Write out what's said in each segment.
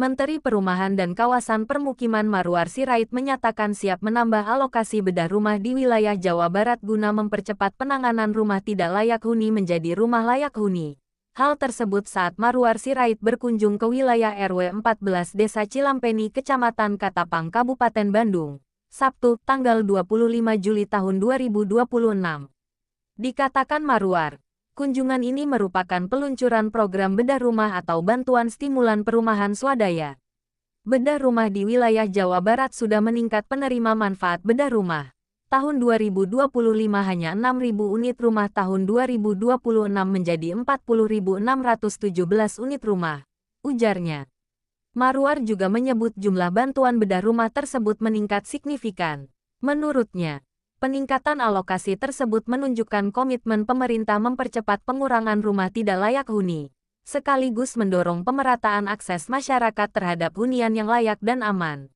Menteri Perumahan dan Kawasan Permukiman Marwar Sirait menyatakan siap menambah alokasi bedah rumah di wilayah Jawa Barat guna mempercepat penanganan rumah tidak layak huni menjadi rumah layak huni. Hal tersebut saat Marwar Sirait berkunjung ke wilayah RW 14 Desa Cilampeni, Kecamatan Katapang, Kabupaten Bandung, Sabtu, tanggal 25 Juli tahun 2026. Dikatakan Marwar, kunjungan ini merupakan peluncuran program bedah rumah atau bantuan stimulan perumahan swadaya. Bedah rumah di wilayah Jawa Barat sudah meningkat penerima manfaat bedah rumah. Tahun 2025 hanya 6.000 unit rumah, tahun 2026 menjadi 40.617 unit rumah, ujarnya. Marwar juga menyebut jumlah bantuan bedah rumah tersebut meningkat signifikan. Menurutnya, peningkatan alokasi tersebut menunjukkan komitmen pemerintah mempercepat pengurangan rumah tidak layak huni, sekaligus mendorong pemerataan akses masyarakat terhadap hunian yang layak dan aman.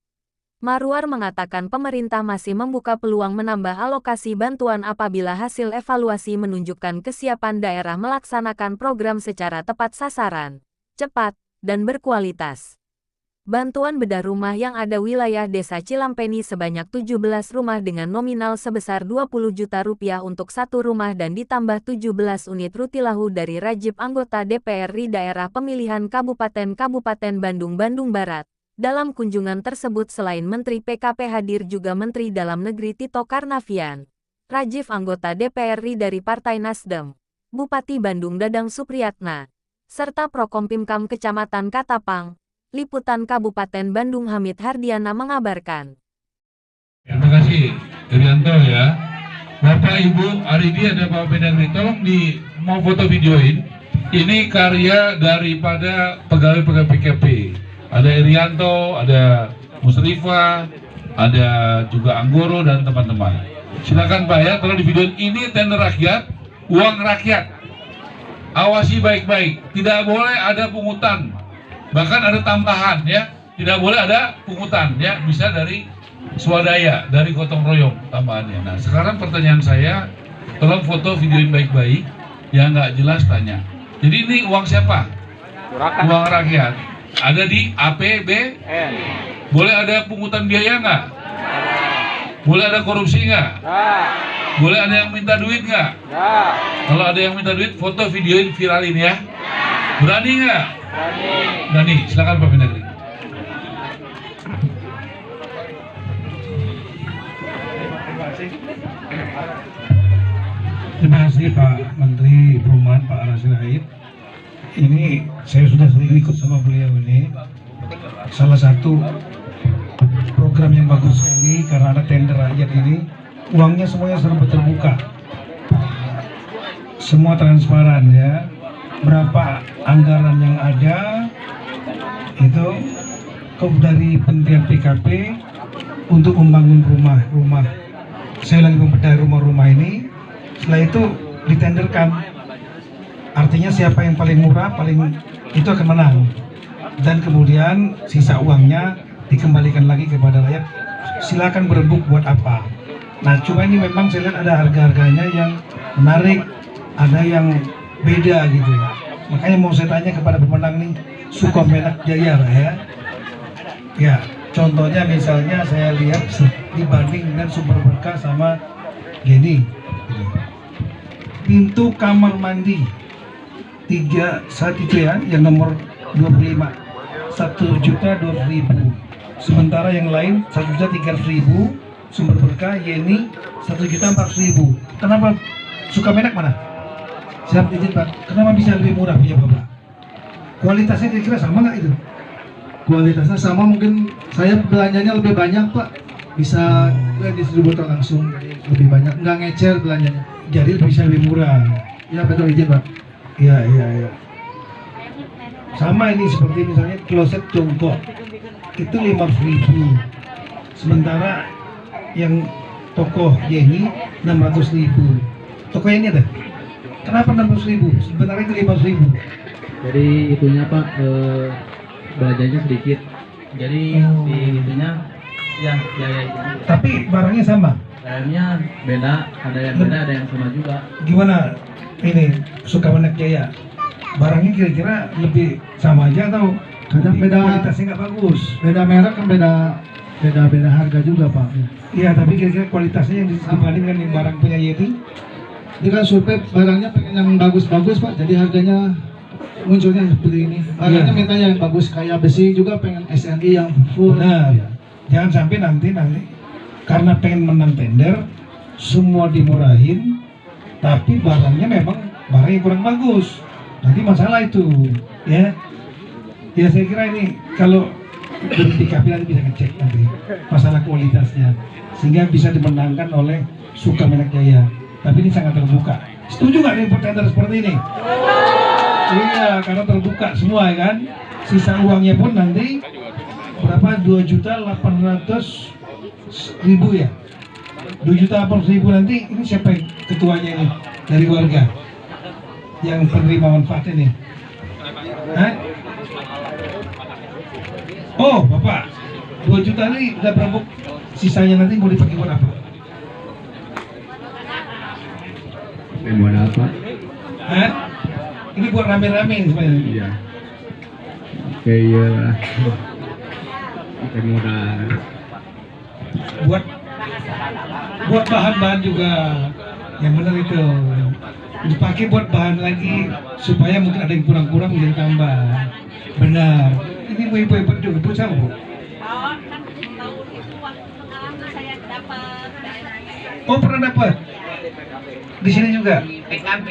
Marwar mengatakan pemerintah masih membuka peluang menambah alokasi bantuan apabila hasil evaluasi menunjukkan kesiapan daerah melaksanakan program secara tepat sasaran, cepat, dan berkualitas. Bantuan bedah rumah yang ada wilayah Desa Cilampeni sebanyak 17 rumah dengan nominal sebesar Rp20 juta untuk satu rumah dan ditambah 17 unit rutilahu dari rajib anggota DPR RI Daerah Pemilihan Kabupaten Bandung Barat. Dalam kunjungan tersebut selain Menteri PKP hadir juga Menteri Dalam Negeri Tito Karnavian, rajib anggota DPR RI dari Partai Nasdem, Bupati Bandung Dadang Supriyatna, serta Prokompimkam Kecamatan Katapang. Liputan Kabupaten Bandung Hamid Hardiana mengabarkan. Terima kasih, Irianto ya. Bapak Ibu, hari ini ada Pak Mendagri, tolong mau foto videoin. Ini karya daripada pegawai PKP. Ada Irianto, ada Musrifah, ada juga Anggoro dan teman-teman. Silakan Pak ya, tolong di videoin. Ini tender rakyat, uang rakyat. Awasi baik-baik, tidak boleh ada pungutan. Bahkan ada tambahan ya, tidak boleh ada pungutan ya, bisa dari swadaya, dari gotong royong tambahannya. Nah sekarang pertanyaan saya, tolong foto videoin baik-baik, yang nggak jelas tanya. Jadi ini uang siapa? Uang rakyat. Ada di APBN. Boleh ada pungutan biaya nggak? Boleh ada korupsi nggak? Boleh ada yang minta duit nggak? Kalau ada yang minta duit, foto videoin viralin ya. Berani nggak? Berani, silakan Pak Mendagri. Terima kasih Pak Menteri Perumahan Pak Sirait. Ini saya sudah sering ikut sama beliau ini. Salah satu program yang bagus sekali karena ada tender rakyat ini. Uangnya semuanya serba terbuka, semua transparan ya. Berapa anggaran yang ada itu dari Kementerian PKP untuk membangun rumah-rumah. Saya lagi membedah rumah-rumah ini. Setelah itu ditenderkan. Artinya siapa yang paling murah, itu akan menang. Dan kemudian sisa uangnya dikembalikan lagi kepada rakyat. Silakan berebut buat apa. Nah, cuma ini memang saya lihat ada harga-harganya yang menarik, ada yang beda gitu ya. Makanya mau saya tanya kepada pemenang nih, Sukomenak Jaya lah ya. Ya, contohnya misalnya saya lihat dibanding dengan Sumber Berkah sama Geni. Pintu kamar mandi 3 saat itu ya, yang nomor 25 1.200.000. Sementara yang lain 1.300.000. Sumber Berkah Yeni 1.400.000. Kenapa Sukamenak mana? Siap izin Pak, kenapa bisa lebih murah punya Bapak? Kualitasnya kira-kira sama nggak itu? Kualitasnya sama, mungkin saya belanjanya lebih banyak Pak. Bisa distributor langsung lebih banyak, nggak ngecer belanjanya. Jadi bisa lebih murah. Ya betul, izin Pak. Iya. Sama ini seperti misalnya kloset jongkok itu 5.000. Sementara yang toko Yeni 600.000. Toko Yeni ada? Kenapa 600.000? Sebenarnya itu 500.000. Jadi itunya Pak, belanjanya sedikit. Jadi di itunya ya. Tapi barangnya sama. Barangnya beda, ada yang beda, ada yang sama juga. Gimana ini Sukamenak Jaya? Barangnya kira-kira lebih sama aja atau Kadang beda kualitasnya nggak bagus. beda merek kan beda harga juga Pak. Iya, tapi kira-kira kualitasnya yang dibanding dengan yang barang punya Yeti. Ini kan survei barangnya pengen yang bagus-bagus Pak, jadi harganya munculnya seperti ini. Barangnya Iya. mintanya yang bagus kayak besi juga pengen SNI yang full. Benar. Jangan sampai nanti karena pengen menang tender semua dimurahin, tapi barangnya memang barang yang kurang bagus. Nanti masalah itu, ya. Ya saya kira ini kalau dari PKP nanti bisa ngecek nanti masalah kualitasnya, sehingga bisa dimenangkan oleh Sukamenak Jaya. Tapi ini sangat terbuka. Setuju nggak dengan tender seperti ini? Iya, karena terbuka semua ya kan. Sisa uangnya pun nanti berapa? 2.800.000 ya. 2.800.000 nanti ini siapa yang ketuanya ini dari warga yang penerima manfaat ini? Hah? Oh, Bapak, 2 juta ini udah berapa? Sisanya nanti mau dipakai buat apa? Buat apa? Hah? Ini buat rame-rame sebenarnya. Iya. Kayak pakai modal. Buat bahan-bahan juga yang benar itu dipakai buat bahan lagi supaya mungkin ada yang kurang-kurang bisa tambah. Benar. Ini ibu hebat juga. Bu sama Bu. Oh pernah dapat. Di sini juga. PKB.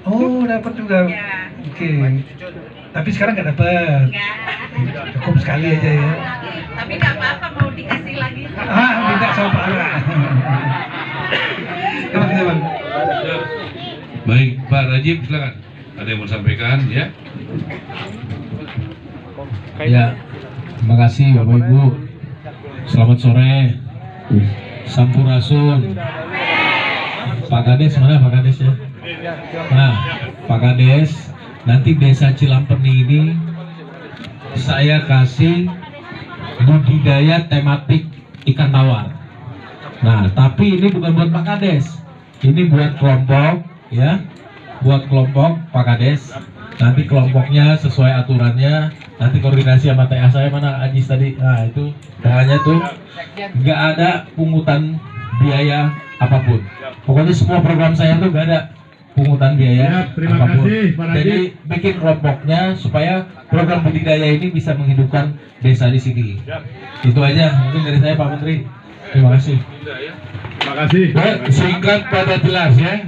Oh dapat juga. Ya. Oke. Tapi sekarang nggak dapat. Cukup sekali aja ya. Tapi nggak apa-apa mau dikasih lagi. Minta sama Pak Ara. Terima kasih Bang. Baik, Pak Rajib silakan. Ada yang mau sampaikan ya? Ya, terima kasih Bapak Ibu. Selamat sore. Sampurasun. Pak Kades mana Pak Kades ya? Nah, Pak Kades, nanti Desa Cilampeni ini saya kasih budidaya tematik ikan tawar. Nah, tapi ini bukan buat Pak Kades. Ini buat kelompok ya. Buat kelompok Pak Kades. Nanti kelompoknya sesuai aturannya. Nanti koordinasi sama TA saya mana Ajis tadi. Nah, itu bahannya tuh nggak ada pungutan biaya apapun. Pokoknya semua program saya tuh nggak ada pungutan biaya apapun. Jadi bikin kelompoknya supaya program budidaya ini bisa menghidupkan desa di sini. Itu aja mungkin dari saya Pak Menteri. Terima kasih. Terima kasih. Singkat pada jelas ya.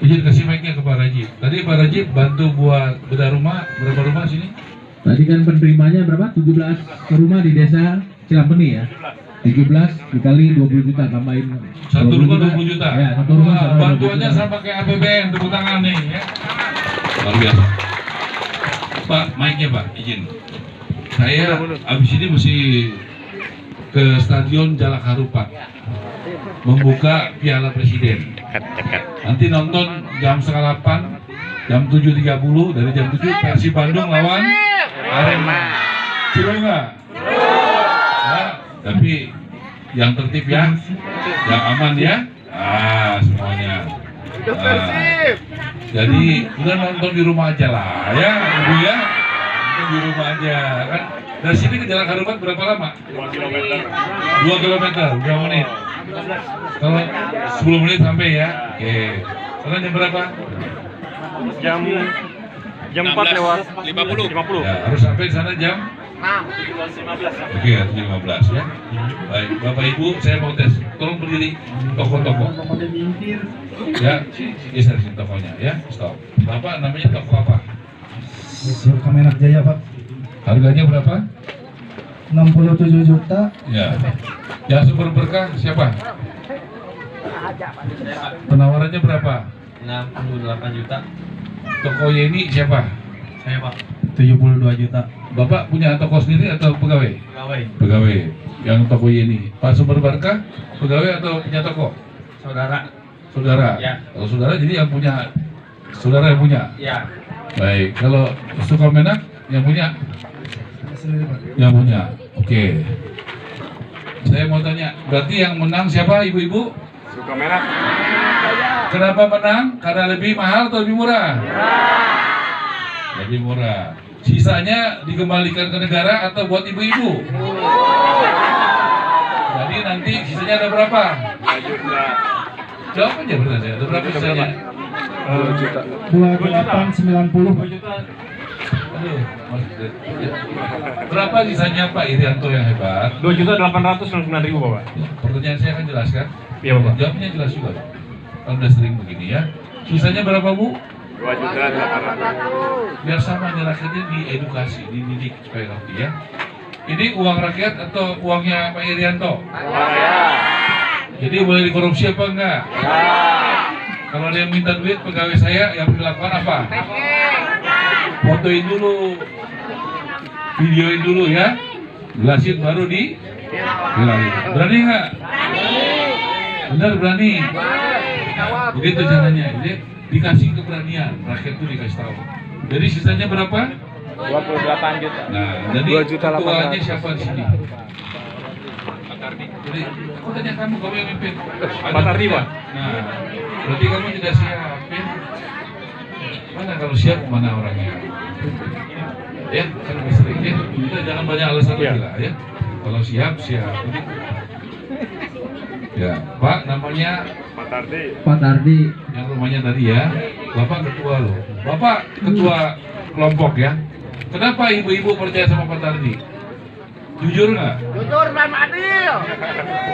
Izin kasih mic-nya ke Pak Rajib. Tadi Pak Rajib bantu buat bedah rumah, berapa rumah sini? Tadi kan penerimanya berapa? 17 rumah di desa Cilampeni ya. 17 dikali 20 juta tambahin. Satu rumah 20 juta. Ya, satu rumah. Wah, sama 20 bantuannya juta. sama pakai APBN, tepuk tangan nih ya. Luar biasa. Pak, mic-nya Pak, izin. Saya abis ini mesti ke Stadion Jalak Harupat membuka Piala Presiden. Nanti nonton jam 7.30, jam 7.30 dari jam 7 Persib Bandung lawan Arema. Seru nggak? Ya, tapi yang tertib ya, yang aman ya. Semuanya. Jadi udah nonton di rumah aja lah ya, Ibu ya. Nonton di rumah aja kan. Dari sini ke Jalak Harupat berapa lama? 2 kilometer. 2 kilometer, berapa menit? Kalau 10 menit sampai ya. Oke. Sekarang jam berapa? Jam 4 lewat 50. Ya, harus sampai di sana jam 17.15. Oke, 7.15 ya. Baik, Bapak Ibu, saya mau tes. Tolong berdiri toko-toko. Ya, geser sini tokonya ya. Stop. Bapak namanya toko apa? Sukamenak Jaya Pak. Harganya berapa? 67 juta. Ya. Ya, sumber berkah siapa? Penawarannya berapa? 68 juta. Toko Yeni siapa? Saya Pak. 72 juta. Bapak punya toko sendiri atau pegawai? Pegawai. Pegawai. Yang toko Yeni. Pak Sumber Berkah pegawai atau punya toko? Saudara. Saudara. Ya. Kalau saudara jadi yang punya. Saudara yang punya. Ya. Baik. Kalau Sukamenak yang punya? Sendiri Pak. Yang punya. Oke. Saya mau tanya, berarti yang menang siapa ibu-ibu? Sukamenak. Kenapa menang? Karena lebih mahal atau lebih murah? Lebih murah. Sisanya dikembalikan ke negara atau buat ibu-ibu? Jadi nanti sisanya ada berapa? 2 juta. Jawab aja berarti, ada berapa sisanya? 2 juta. 2890. Aduh, berapa sisanya Pak Irianto yang hebat? 2.899.000 Bapak. Pertanyaan saya akan jelaskan. Iya Bapak. Jawabnya jelas juga. Kalau udah sering begini ya. Sisanya berapa Bu? 2.800.000. Biar sama nih rakyatnya diedukasi, dididik supaya ngerti ya. Ini uang rakyat atau uangnya Pak Irianto? Jadi boleh dikorupsi apa enggak? Kalau ada yang minta duit pegawai saya yang dilakukan apa? Fotoin dulu, videoin dulu ya, jelasin baru di bilangin. Berani nggak? Benar berani. Begitu caranya. Jadi dikasih keberanian, rakyat itu dikasih tahu. Jadi sisanya berapa? 28 juta. Nah, jadi 2.800.000. ketuanya siapa di sini? Jadi aku tanya kamu yang mimpin. Pak Tardi, Pak. Nah, berarti kamu tidak siap ya? Mana kalau siap mana orangnya? Ya, kan lebih sering ya. Kita jangan banyak alasan lagi lah ya. Kalau siap, siap. Ya, Pak namanya Pak Tardi. Pak Tardi. yang rumahnya tadi ya. Bapak ketua loh. Bapak ketua kelompok ya. Kenapa ibu-ibu percaya sama Pak Tardi? Jujur nggak? Jujur dan adil.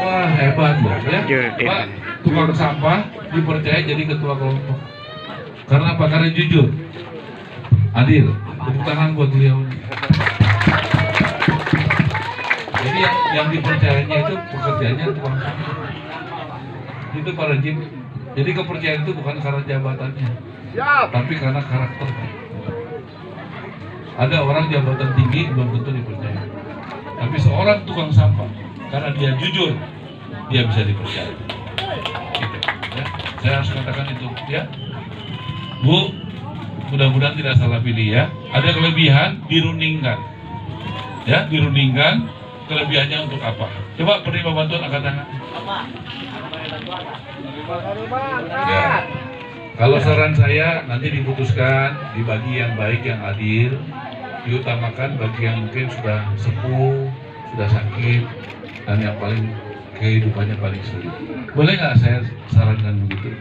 Wah hebat loh ya. Jujur, Pak tukang sampah dipercaya jadi ketua kelompok. Karena apa? Karena jujur, adil. Tepuk tangan buat beliau. Jadi yang dipercayanya itu pekerjaannya tukang sampah. Itu para Jim. Jadi kepercayaan itu bukan karena jabatannya, tapi karena karakter. Ada orang jabatan tinggi belum tentu dipercaya. Tapi seorang tukang sampah, karena dia jujur, dia bisa dipercaya. Gitu, ya. Saya harus katakan itu, ya. Bu, mudah-mudahan tidak salah pilih ya. Ada kelebihan, dirundingkan. Ya, dirundingkan. Kelebihannya untuk apa? Coba penerima bantuan angkat tangan. Ya. Kalau saran saya nanti diputuskan, dibagi yang baik, yang adil. Diutamakan bagi yang mungkin sudah sepuh, sudah sakit, dan yang paling kehidupannya paling sulit. Boleh nggak saya sarankan begitu?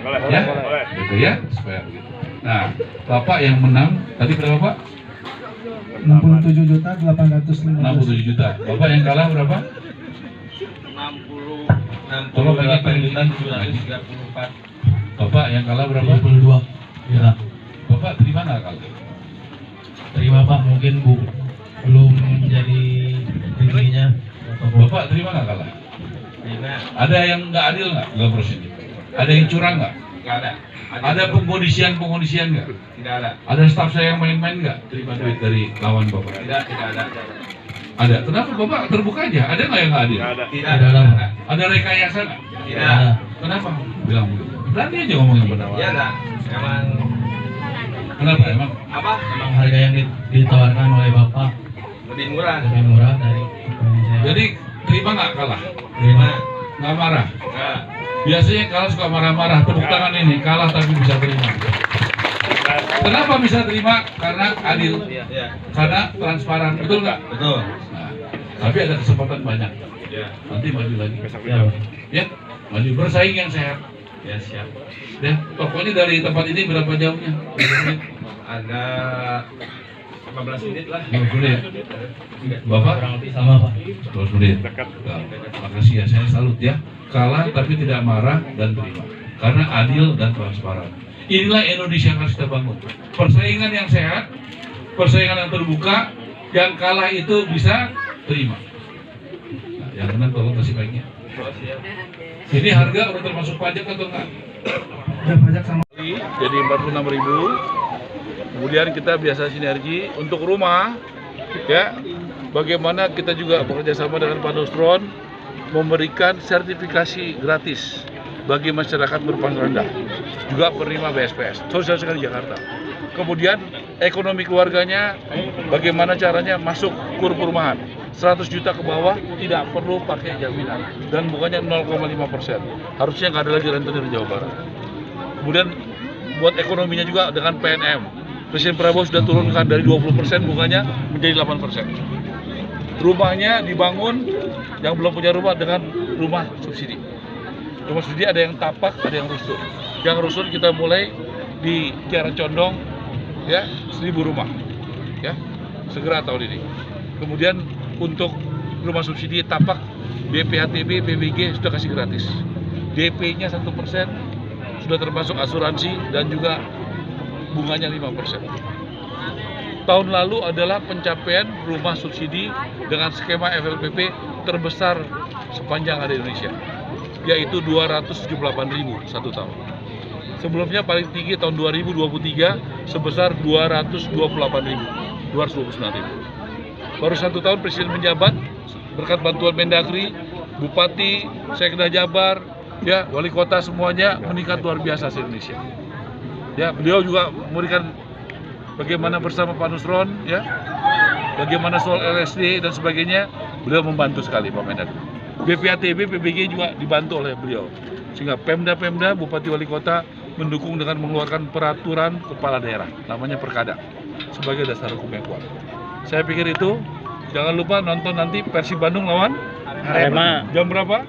Boleh, Ya, boleh. gitu ya, supaya begitu. Nah, Bapak yang menang tadi berapa Pak? 67.815. 67 juta. Bapak yang kalah berapa? 60 Tolong ingat juta Pak. 934. Bapak yang kalah berapa? 22. Ya. Bapak terima nggak kalah? Terima Pak, mungkin Bu belum jadi dirinya. Bapak terima nggak kalah? Terima. Ada yang nggak adil nggak dalam proses ini? Ada yang curang nggak? Nggak ada. Ada pengkondisian nggak? Tidak ada. Ada staf saya yang main-main nggak? Terima duit dari lawan Bapak? Tidak ada. Ada. Kenapa Bapak terbuka aja? Ada nggak yang nggak adil? Nggak ada. Tidak Tidak ada. ada. Ada rekayasa nggak? Tidak. Kenapa? Bilang begitu. Berani aja ngomong yang benar. Iya enggak. Emang Kenapa emang? apa? Emang harga yang ditawarkan oleh Bapak Lebih murah. lebih murah dari saya. Jadi terima nggak kalah? Terima. Nggak marah? Enggak. Biasanya kalah suka marah-marah. Tepuk tangan ini kalah tapi bisa terima. Kenapa bisa terima? Karena adil, Iya. karena transparan, betul nggak? Betul. Nah, tapi ada kesempatan banyak. Iya. Nanti maju lagi. Ya, Ya, maju bersaing yang sehat. Ya siap. Ya, pokoknya dari tempat ini berapa jauhnya? Berapa menit? Ada 15 menit lah. 15 menit. Bapak? kurang lebih sama Pak. 15 menit. Nah, makasih ya, saya salut ya. Kalah tapi tidak marah dan terima. Karena adil dan transparan. Inilah Indonesia yang harus kita bangun. Persaingan yang sehat, persaingan yang terbuka, yang kalah itu bisa terima. Nah, yang menang tolong kasih baiknya. Ini harga udah termasuk pajak atau enggak? Udah pajak sama. Jadi 46.000. Kemudian kita biasa sinergi untuk rumah, ya. Bagaimana kita juga bekerja sama dengan Pak Nusron memberikan sertifikasi gratis bagi masyarakat berpenghasilan rendah, juga penerima BSPS, sosial sekali Jakarta. Kemudian ekonomi keluarganya, bagaimana caranya masuk kur perumahan. 100 juta ke bawah tidak perlu pakai jaminan dan bunganya 0,5%. Harusnya nggak ada lagi rentenir Jawa Barat. Kemudian buat ekonominya juga dengan PNM, Presiden Prabowo sudah turunkan dari 20% bunganya menjadi 8%. Rumahnya dibangun yang belum punya rumah dengan rumah subsidi. Rumah subsidi ada yang tapak, ada yang rusun. Yang rusun kita mulai di Kiara Condong, ya 1.000 rumah, ya segera tahun ini. Kemudian untuk rumah subsidi tapak, BPHTB, PBG sudah kasih gratis. DP-nya 1%, sudah termasuk asuransi dan juga bunganya 5%. Tahun lalu adalah pencapaian rumah subsidi dengan skema FLPP terbesar sepanjang ada di Indonesia, yaitu 278.000 satu tahun. Sebelumnya paling tinggi tahun 2023 sebesar 229.000. Baru 1 tahun Presiden menjabat, berkat bantuan Mendagri, Bupati, Sekda Jabar, ya wali kota semuanya meningkat luar biasa se Indonesia. Ya, beliau juga memberikan bagaimana bersama Pak Nusron, ya, bagaimana soal LSD dan sebagainya, beliau membantu sekali Pak Mendagri. BPHTB, PBG juga dibantu oleh beliau, sehingga Pemda, Bupati, Wali Kota mendukung dengan mengeluarkan peraturan kepala daerah, namanya Perkada, sebagai dasar hukum yang kuat. Saya pikir itu, jangan lupa nonton nanti Persib Bandung lawan Arema. Jam berapa?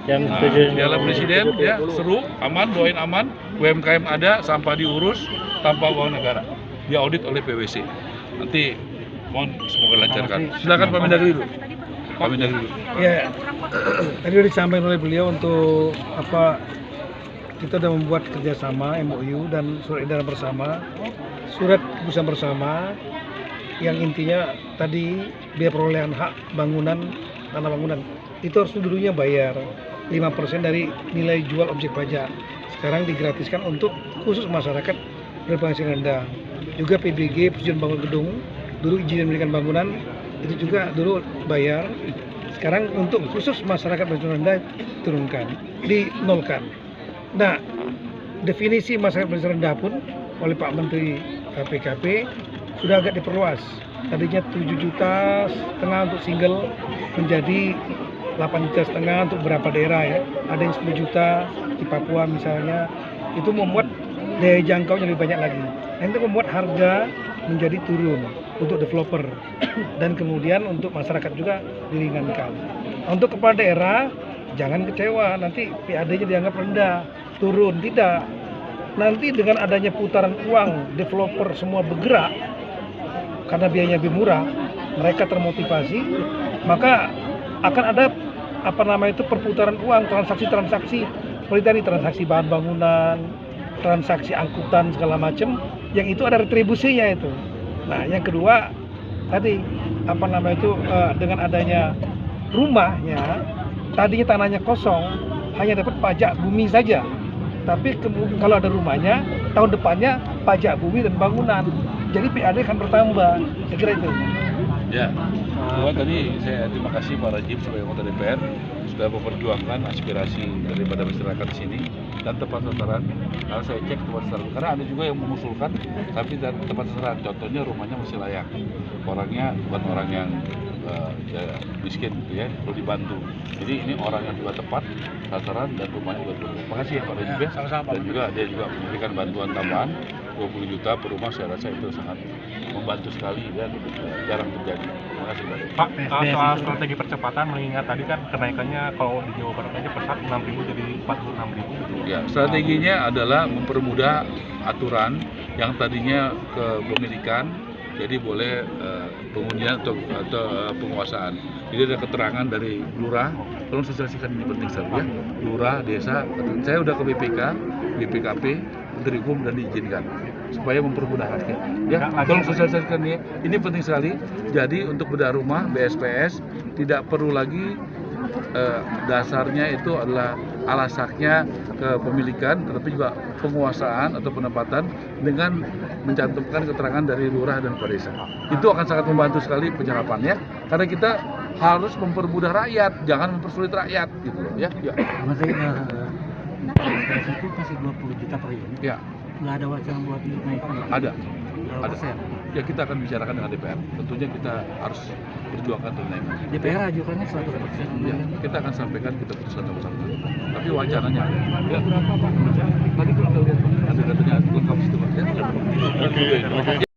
Jam 7. Piala Presiden, ya seru, aman, doain aman, UMKM ada, sampah diurus tanpa uang negara, diaudit oleh PwC. Nanti mohon semoga lancarkan. Silakan Pak Mendagri dulu. Pak Mendagri dulu. Ya, tadi sudah disampaikan oleh beliau untuk apa kita sudah membuat kerjasama MOU dan surat edaran bersama, surat keputusan bersama yang intinya tadi biaya perolehan hak bangunan, tanah bangunan itu harus dulunya bayar 5% dari nilai jual objek pajak. Sekarang digratiskan untuk khusus masyarakat berpenghasilan rendah. Juga PBG, persetujuan bangun gedung, dulu izin mendirikan bangunan itu juga dulu bayar. Sekarang untuk khusus masyarakat berpenghasilan rendah turunkan, dinolkan. Nah, definisi masyarakat berpenghasilan rendah pun oleh Pak Menteri PKP sudah agak diperluas. Tadinya 7,5 juta untuk single menjadi 8,5 juta untuk beberapa daerah, ya. Ada yang 10 juta di Papua misalnya. Itu membuat daya jangkaunya lebih banyak lagi. Itu membuat harga menjadi turun untuk developer dan kemudian untuk masyarakat juga diringankan. Untuk kepala daerah jangan kecewa, nanti PAD-nya dianggap rendah, turun, tidak. Nanti dengan adanya putaran uang, developer semua bergerak karena biayanya lebih murah, mereka termotivasi, maka akan ada perputaran uang, transaksi-transaksi seperti tadi, transaksi bahan bangunan, transaksi angkutan segala macam, yang itu ada retribusinya itu. Nah, yang kedua tadi dengan adanya rumahnya, tadinya tanahnya kosong, hanya dapat pajak bumi saja. Tapi kalau ada rumahnya, tahun depannya pajak bumi dan bangunan. Jadi PAD akan bertambah. Saya kira itu. Ya, tadi saya terima kasih Pak Rajib sebagai anggota DPR sudah memperjuangkan aspirasi daripada masyarakat di sini dan tepat sasaran. Kalau saya cek tepat sasaran, karena ada juga yang mengusulkan tapi tepat sasaran. Contohnya rumahnya masih layak, orangnya bukan orang yang miskin, gitu ya, perlu dibantu. Jadi ini orang yang juga tepat sasaran dan rumahnya juga tepat. Terima kasih ya Pak Rajib ya. Dan juga dia juga memberikan bantuan tambahan 20 juta per rumah. Saya rasa itu sangat membantu sekali dan jarang terjadi. Terima kasih Pak. Soal strategi percepatan, mengingat tadi kan kenaikannya kalau di Jawa Barat aja pesat 6.000 jadi 46.000. Ya, strateginya adalah mempermudah aturan yang tadinya kepemilikan jadi boleh pengundian atau penguasaan. Jadi ada keterangan dari lurah, tolong sosialisasikan ini penting sekali ya. Lurah, desa, saya udah ke BPKP, Menteri Hukum dan diizinkan supaya mempermudah rakyat. Ya, tolong sosialisasikan ini penting sekali. Jadi untuk bedah rumah BSPS tidak perlu lagi dasarnya itu adalah alasaknya kepemilikan, tetapi juga penguasaan atau penempatan dengan mencantumkan keterangan dari lurah dan kepala desa. Itu akan sangat membantu sekali penyerapannya, karena kita harus mempermudah rakyat, jangan mempersulit rakyat, gitu loh, ya. Ya. Itu kasih 20 juta per unit. Ya. Nggak ada wacana buat dinaikkan. Ada. Ya, kita akan bicarakan dengan DPR. Tentunya kita harus perjuangkan kenaikan. DPR ajukannya 100%. Ya, kita akan sampaikan kita putuskan bersama. Tapi wacananya ada. Ya. Berapa Pak? Tadi kita lihat ada katanya lengkap itu, Pak. Ya.